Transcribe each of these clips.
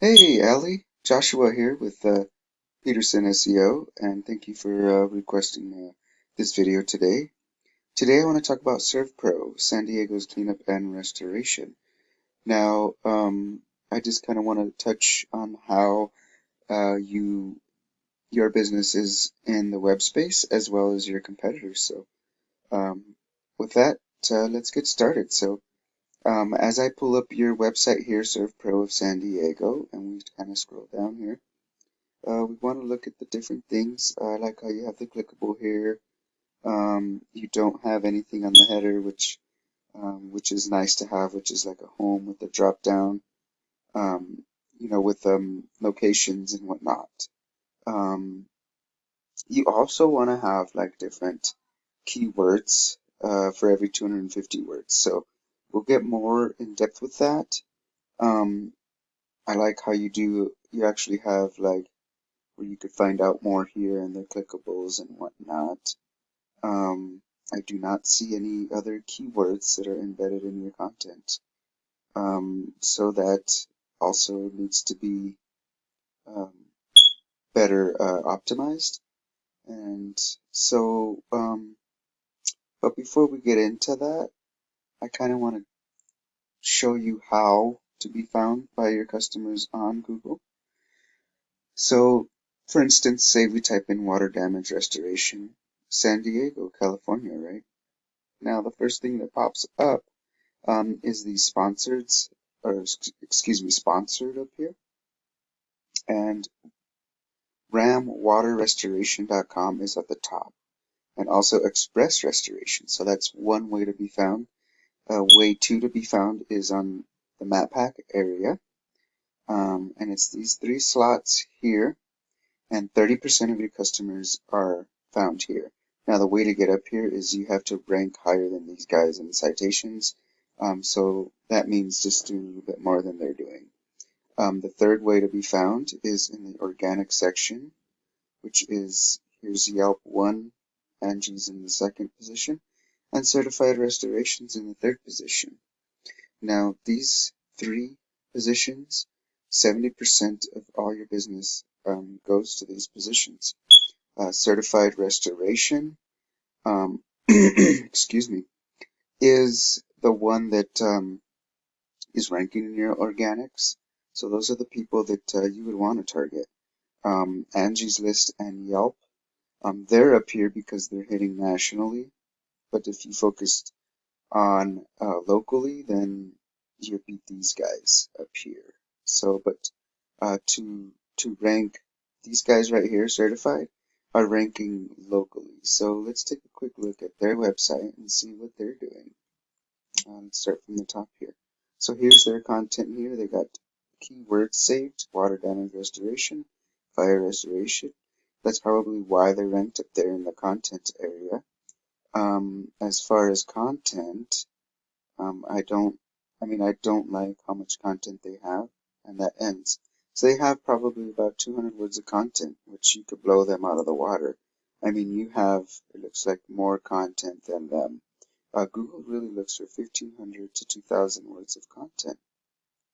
Hey, Allie. Joshua here with Peterson SEO, and thank you for requesting this video today. Today I want to talk about Servpro, San Diego's cleanup and restoration. Now, I just kind of want to touch on how your business is in the web space as well as your competitors. So, um, with that, let's get started. As I pull up your website here, Servpro of San Diego, and we kind of scroll down here. We want to look at the different things. I like how you have the clickable here. You don't have anything on the header, which is nice to have, which is like a home with a drop down, um, with locations and whatnot. Um, you also want to have like different keywords for every 250 words. So we'll get more in depth with that. Um, I like how you actually have like where you could find out more here and the clickables and whatnot. I do not see any other keywords that are embedded in your content. So that also needs to be um, better optimized. And so, but before we get into that, I kind of want to show you how to be found by your customers on Google. So, for instance, say we type in water damage restoration, San Diego, California, right? Now, the first thing that pops up is the sponsored up here. And ramwaterrestoration.com is at the top. And also Express Restoration. So that's one way to be found. Way two to be found is on the map pack area. And it's these three slots here. And 30% of your customers are found here. Now, the way to get up here is you have to rank higher than these guys in citations. So that means just do a little bit more than they're doing. The third way to be found is in the organic section, which is here's Yelp 1, Angie's in the second position, and certified restorations in the third position. Now, these three positions, 70% of all your business goes to these positions. Certified restoration, excuse me, is the one that is ranking in your organics. So those are the people that you would want to target. Angie's List and Yelp, they're up here because they're hitting nationally. But if you focused on locally, then you beat these guys up here. So, but to rank these guys right here, certified, are ranking locally. So let's take a quick look at their website and see what they're doing. Let's start from the top here. So here's their content here. They got keywords saved: water damage restoration, fire restoration. That's probably why they're ranked up there in the content area. As far as content, I don't, I don't like how much content they have, and that ends. So they have probably about 200 words of content, which you could blow them out of the water. You have, it looks like, more content than them. Google really looks for 1,500 to 2,000 words of content.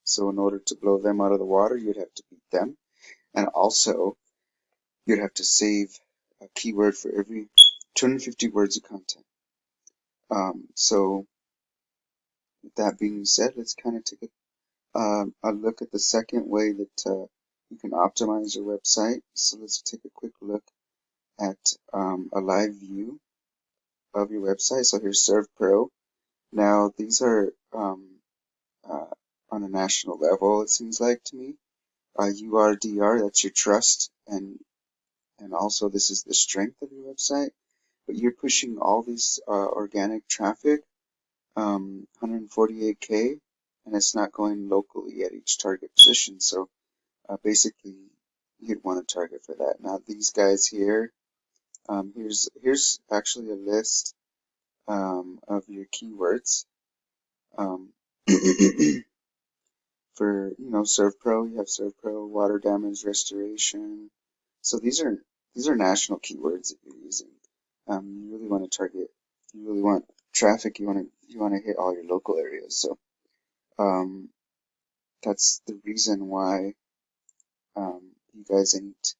So in order to blow them out of the water, you'd have to beat them. And also, you'd have to save a keyword for every 250 words of content. So with that being said, let's kind of take a look at the second way that you can optimize your website. So let's take a quick look at a live view of your website. So here's Servpro. Now these are uh, on a national level, it seems like to me. URDR, that's your trust, and also this is the strength of your website. But you're pushing all this organic traffic, 148K, and it's not going locally at each target position. So basically, you'd want to target for that. Now these guys here, here's actually a list of your keywords. Um, for Servpro, you have Servpro, water damage restoration. So these are national keywords that you're using. You really want to target. If you really want traffic, you want to hit all your local areas. So um, that's the reason why you guys ain't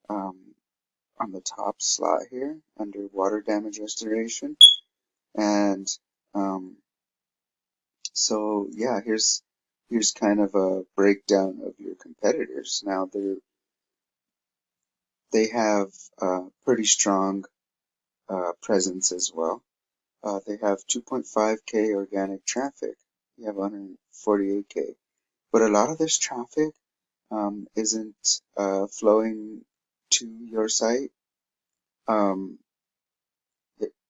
on the top slot here under water damage restoration. And so yeah, here's kind of a breakdown of your competitors. Now they have pretty strong presence as well. They have 2.5K organic traffic. You have 148K. But a lot of this traffic isn't flowing to your site. Um,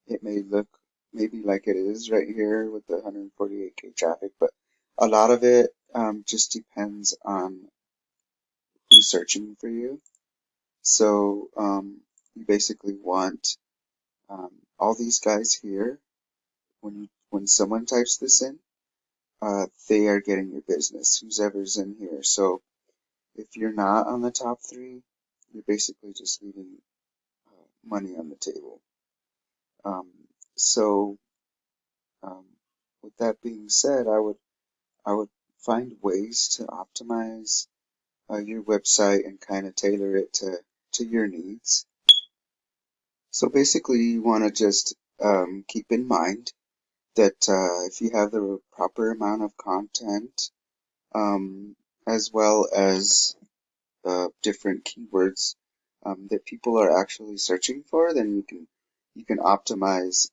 it may look maybe like it is right here with the 148K traffic, but a lot of it just depends on who's searching for you. So you basically want all these guys here. When someone types this in, they are getting your business, who's ever's in here. So if you're not on the top three, you're basically just leaving money on the table. Um, so with that being said, I would find ways to optimize your website and kind of tailor it to your needs. So basically, you want to just keep in mind that if you have the proper amount of content, as well as different keywords that people are actually searching for, then you can optimize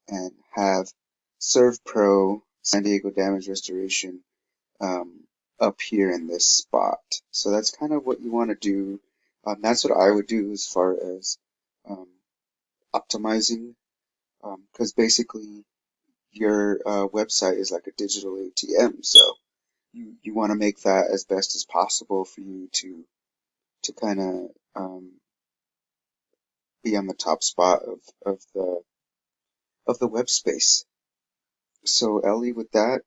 and have Servpro San Diego Damage Restoration um, up here in this spot. So that's kind of what you want to do. That's what I would do as far as um, optimizing, because basically your website is like a digital ATM. So you want to make that as best as possible for you to kind of be on the top spot of the web space. So Ellie, with that,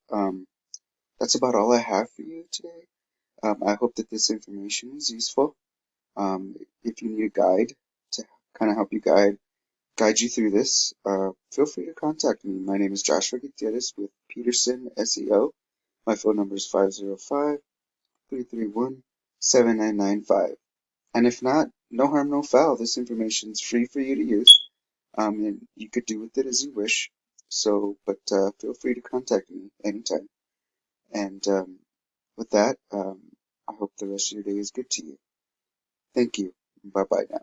that's about all I have for you today. I hope that this information is useful. If you need a guide to kind of help you guide you through this, feel free to contact me. My name is Joshua Gutierrez with Peterson SEO. My phone number is 505-331-7995. And if not, no harm, no foul. This information is free for you to use. And you could do with it as you wish. So, but feel free to contact me anytime. And with that, I hope the rest of your day is good to you. Thank you. Bye bye now.